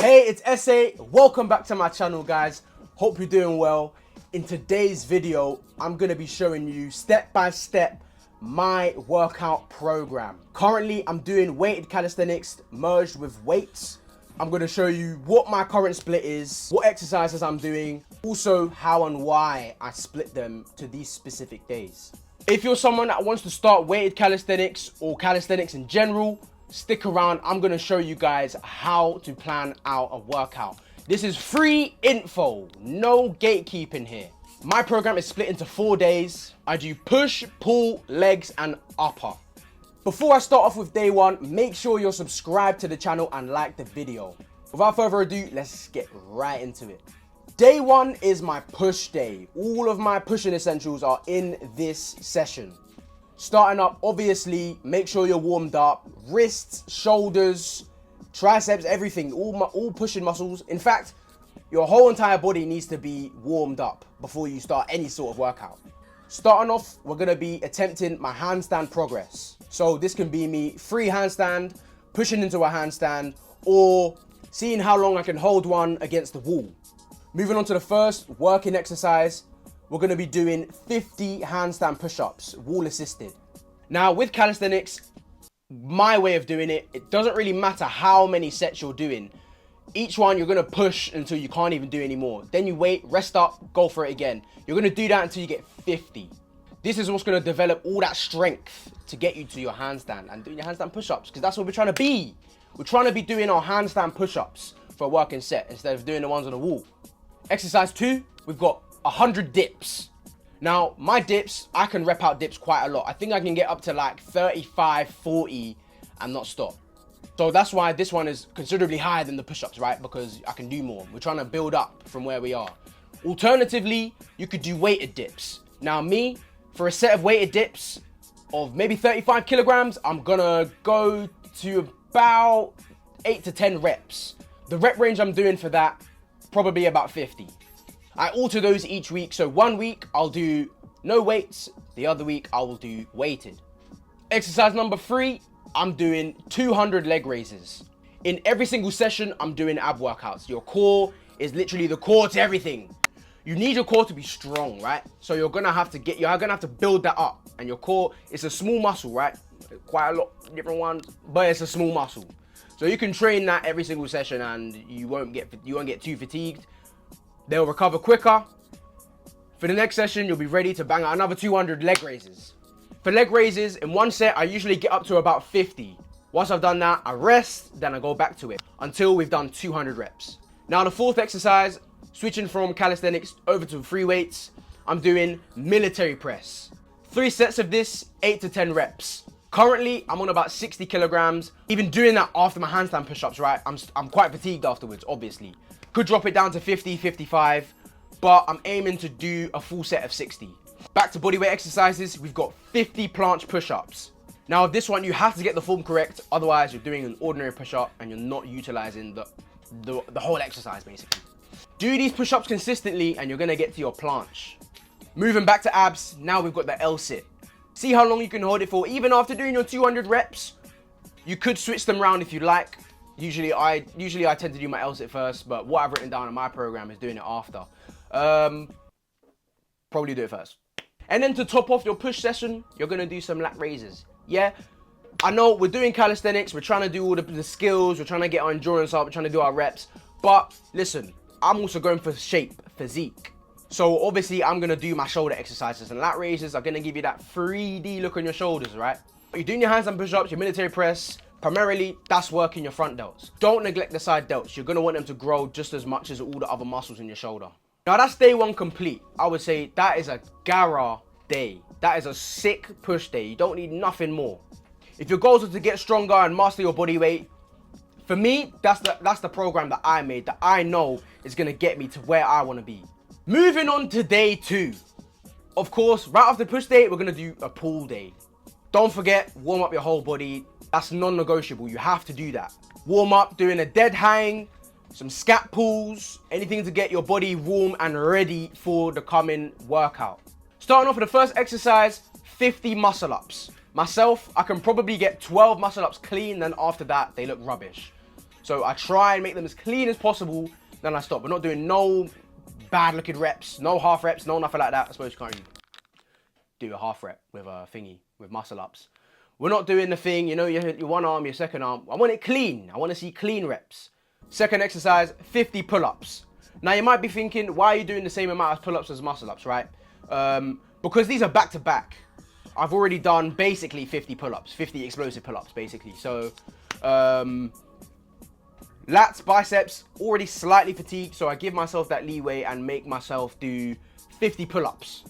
Hey, it's EssAyy. Welcome back to my channel, guys. Hope you're doing well. In today's video, I'm going to be showing you step by step my workout program. Currently, I'm doing weighted calisthenics merged with weights. I'm going to show you what my current split is, what exercises I'm doing, also how and why I split them to these specific days. If you're someone that wants to start weighted calisthenics or calisthenics in general, stick around. I'm going to show you guys how to plan out a workout. This is free info, no gatekeeping here. My program is split into 4 days. I do push, pull, legs, and upper. Before I start off with day one, make sure you're subscribed to the channel and like the video. Without further ado, let's get right into it. Day one is my push day. All of my pushing essentials are in this session. Starting up, obviously, make sure you're warmed up. Wrists, shoulders, triceps, everything, all pushing muscles. In fact, your whole entire body needs to be warmed up before you start any sort of workout. Starting off, we're gonna be attempting my handstand progress. So this can be me free handstand, pushing into a handstand, or seeing how long I can hold one against the wall. Moving on to the first working exercise, we're gonna be doing 50 handstand push-ups, wall assisted. Now with calisthenics, my way of doing it, it doesn't really matter how many sets you're doing. Each one you're gonna push until you can't even do anymore. Then you wait, rest up, go for it again. You're gonna do that until you get 50. This is what's gonna develop all that strength to get you to your handstand and doing your handstand push-ups, because that's what we're trying to be. We're trying to be doing our handstand push-ups for a working set instead of doing the ones on the wall. Exercise 2, we've got 100 dips. Now, my dips, I can rep out dips quite a lot. I think I can get up to like 35, 40 and not stop. So that's why this one is considerably higher than the push-ups, right? Because I can do more. We're trying to build up from where we are. Alternatively, you could do weighted dips. Now me, for a set of weighted dips of maybe 35 kilograms, I'm gonna go to about 8 to 10 reps. The rep range I'm doing for that, probably about 50. I alter those each week. So 1 week I'll do no weights. The other week I will do weighted. Exercise number 3, I'm doing 200 leg raises. In every single session, I'm doing ab workouts. Your core is literally the core to everything. You need your core to be strong, right? So you're gonna have to build that up. And your core is a small muscle, right? Quite a lot of different ones, but it's a small muscle. So you can train that every single session and you won't get too fatigued. They'll recover quicker. For the next session, you'll be ready to bang out another 200 leg raises. For leg raises, in one set, I usually get up to about 50. Once I've done that, I rest, then I go back to it until we've done 200 reps. Now the fourth exercise, switching from calisthenics over to free weights, I'm doing military press. 3 sets of this, 8 to 10 reps. Currently, I'm on about 60 kilograms. Even doing that after my handstand push-ups, right? I'm quite fatigued afterwards, obviously. Could drop it down to 50, 55, but I'm aiming to do a full set of 60. Back to bodyweight exercises, we've got 50 planche push-ups. Now this one, you have to get the form correct, otherwise you're doing an ordinary push-up and you're not utilizing the whole exercise, basically. Do these push-ups consistently and you're gonna get to your planche. Moving back to abs, now we've got the L-sit. See how long you can hold it for. Even after doing your 200 reps, you could switch them around if you like. Usually I tend to do my L-sit first, but what I've written down in my program is doing it after. Probably do it first. And then to top off your push session, you're gonna do some lat raises. Yeah, I know we're doing calisthenics, we're trying to do all the skills, we're trying to get our endurance up, we're trying to do our reps. But listen, I'm also going for shape, physique. So obviously I'm gonna do my shoulder exercises, and lat raises are gonna give you that 3D look on your shoulders, right? You're doing your handstand push-ups, your military press. Primarily, that's working your front delts. Don't neglect the side delts. You're gonna want them to grow just as much as all the other muscles in your shoulder. Now that's day one complete. I would say that is a gara day. That is a sick push day. You don't need nothing more. If your goals are to get stronger and master your body weight, for me, that's the program that I made, that I know is gonna get me to where I wanna be. Moving on to day 2. Of course, right after push day, we're gonna do a pull day. Don't forget, warm up your whole body. That's non-negotiable. You have to do that. Warm up, doing a dead hang, some scat pulls, anything to get your body warm and ready for the coming workout. Starting off with the first exercise, 50 muscle ups. Myself, I can probably get 12 muscle ups clean, then after that, they look rubbish. So I try and make them as clean as possible, then I stop. We're not doing no bad looking reps, no half reps, no nothing like that. I suppose you can't do a half rep with a thingy, with muscle ups. We're not doing the thing, you know, your one arm, your second arm. I want it clean. I want to see clean reps. Second exercise, 50 pull-ups. Now you might be thinking, why are you doing the same amount of pull-ups as muscle-ups, right? Because these are back-to-back. I've already done basically 50 pull-ups, 50 explosive pull-ups basically. So, lats, biceps, already slightly fatigued. So I give myself that leeway and make myself do 50 pull-ups.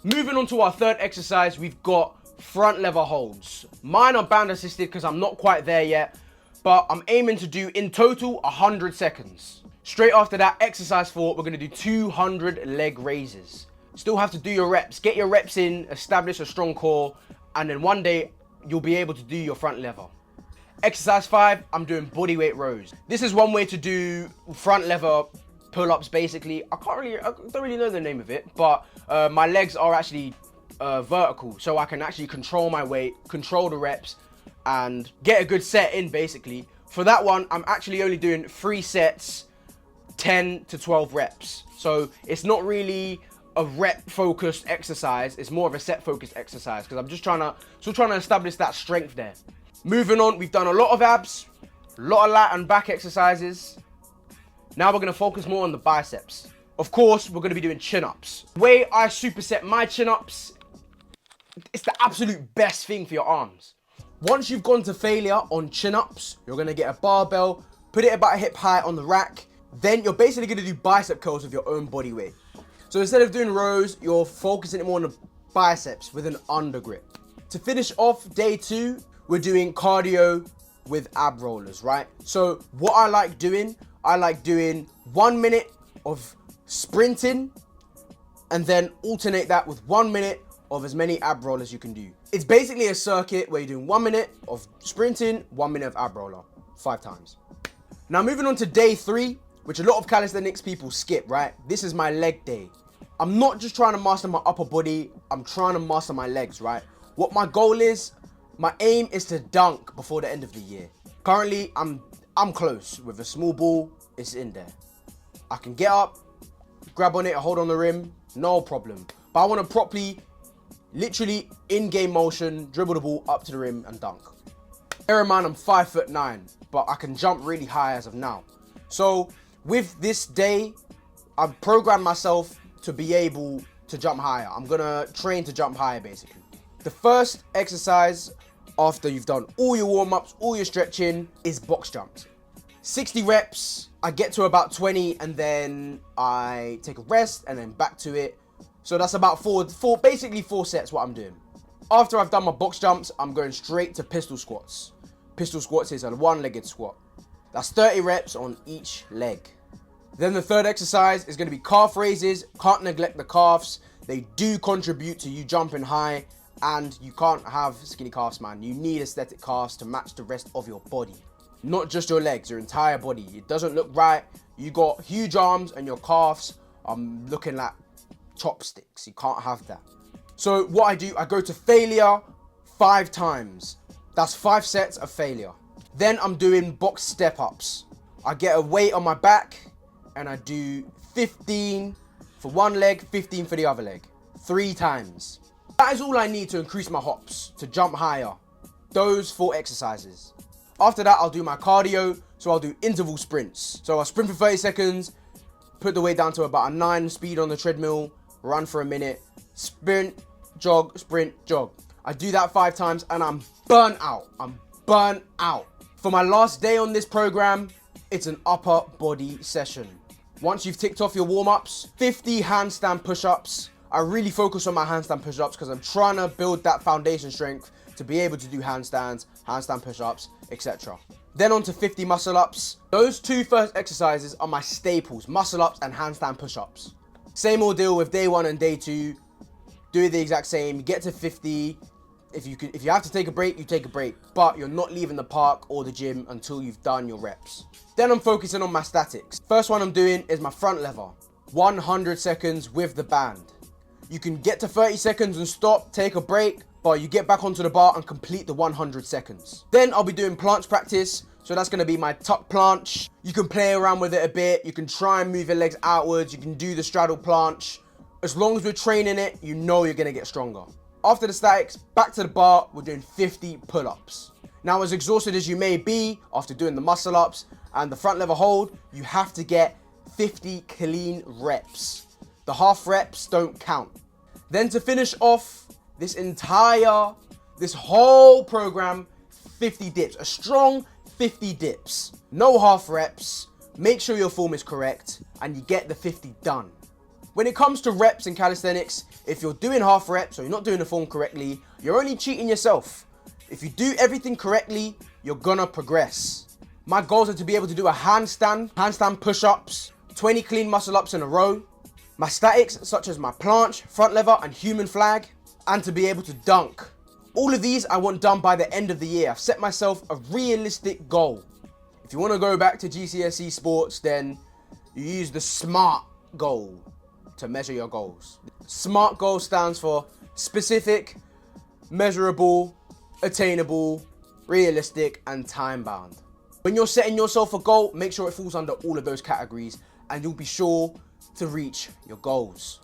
Moving on to our third exercise, we've got front lever holds. Mine are band assisted because I'm not quite there yet, but I'm aiming to do in total 100 seconds. Straight after that, exercise 4, we're going to do 200 leg raises. Still have to do your reps. Get your reps in, establish a strong core, and then one day you'll be able to do your front lever. Exercise 5, I'm doing bodyweight rows. This is one way to do front lever pull-ups basically. I don't really know the name of it, but my legs are actually vertical, so I can actually control my weight, control the reps, and get a good set in basically. For that one, I'm actually only doing 3 sets, 10 to 12 reps. So it's not really a rep focused exercise, it's more of a set focused exercise because I'm just still trying to establish that strength there. Moving on, we've done a lot of abs, a lot of lat and back exercises. Now we're going to focus more on the biceps. Of course, we're going to be doing chin-ups. The way I superset my chin-ups, it's the absolute best thing for your arms. Once you've gone to failure on chin-ups, you're going to get a barbell, put it about hip height on the rack. Then you're basically going to do bicep curls with your own body weight. So instead of doing rows, you're focusing it more on the biceps with an under grip. To finish off day 2, we're doing cardio with ab rollers, right? So what I like doing 1 minute of sprinting and then alternate that with 1 minute of as many ab rollers as you can do. It's basically a circuit where you're doing 1 minute of sprinting, 1 minute of ab roller, 5 times. Now moving on to day 3, which a lot of calisthenics people skip, right? This is my leg day. I'm not just trying to master my upper body, I'm trying to master my legs, right? What my goal is, my aim is to dunk before the end of the year. Currently, I'm close. With a small ball, it's in there. I can get up, grab on it, hold on the rim, no problem. But I want to properly, literally in-game motion, dribble the ball up to the rim and dunk. Bear in mind, I'm 5'9", but I can jump really high as of now. So with this day, I've programmed myself to be able to jump higher. I'm gonna train to jump higher basically. The first exercise after you've done all your warm-ups, all your stretching, is box jumps. 60 reps, I get to about 20 and then I take a rest and then back to it. So that's about basically four sets what I'm doing. After I've done my box jumps, I'm going straight to pistol squats. Pistol squats is a one-legged squat. That's 30 reps on each leg. Then the third exercise is going to be calf raises. Can't neglect the calves. They do contribute to you jumping high, and you can't have skinny calves, man. You need aesthetic calves to match the rest of your body. Not just your legs, your entire body. It doesn't look right. You got huge arms and your calves are looking like chopsticks. You can't have that. So what I do, I go to failure 5 times. That's 5 sets of failure. Then I'm doing box step-ups. I get a weight on my back and I do 15 for one leg, 15 for the other leg. 3 times. That is all I need to increase my hops, to jump higher. Those 4 exercises. After that, I'll do my cardio. So I'll do interval sprints. So I'll sprint for 30 seconds, put the weight down to about a 9 speed on the treadmill, run for a minute, sprint, jog, sprint, jog. I do that 5 times and I'm burnt out. I'm burnt out. For my last day on this program, it's an upper body session. Once you've ticked off your warm-ups, 50 handstand push-ups. I really focus on my handstand push-ups because I'm trying to build that foundation strength to be able to do handstands, handstand push-ups, etc. Then on to 50 muscle-ups. Those 2 first exercises are my staples, muscle-ups and handstand push-ups. Same ordeal with day 1 and day 2. Do the exact same, get to 50. If you have to take a break, you take a break. But you're not leaving the park or the gym until you've done your reps. Then I'm focusing on my statics. First one I'm doing is my front lever. 100 seconds with the band. You can get to 30 seconds and stop, take a break, but you get back onto the bar and complete the 100 seconds. Then I'll be doing planche practice. So that's gonna be my tuck planche. You can play around with it a bit. You can try and move your legs outwards. You can do the straddle planche. As long as we're training it, you know you're gonna get stronger. After the statics, back to the bar, we're doing 50 pull-ups. Now, as exhausted as you may be after doing the muscle ups and the front lever hold, you have to get 50 clean reps. The half reps don't count. Then to finish off this whole program, 50 dips, a strong 50 dips. No half reps, make sure your form is correct, and you get the 50 done. When it comes to reps in calisthenics, if you're doing half reps or you're not doing the form correctly, you're only cheating yourself. If you do everything correctly, you're gonna progress. My goals are to be able to do a handstand push-ups, 20 clean muscle ups in a row, my statics such as my planche, front lever and human flag, and to be able to dunk. All of these I want done by the end of the year. I've set myself a realistic goal. If you want to go back to GCSE sports, then you use the SMART goal to measure your goals. SMART goal stands for specific, measurable, attainable, realistic, and time-bound. When you're setting yourself a goal, make sure it falls under all of those categories and you'll be sure to reach your goals.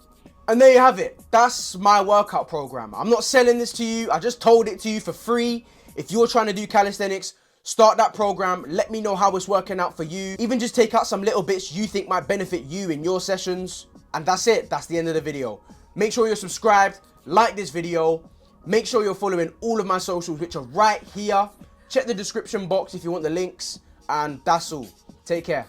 And there you have it. That's my workout program. I'm not selling this to you. I just told it to you for free. If you're trying to do calisthenics, start that program. Let me know how it's working out for you. Even just take out some little bits you think might benefit you in your sessions. And that's it. That's the end of the video. Make sure you're subscribed, like this video. Make sure you're following all of my socials, which are right here. Check the description box if you want the links. And that's all. Take care.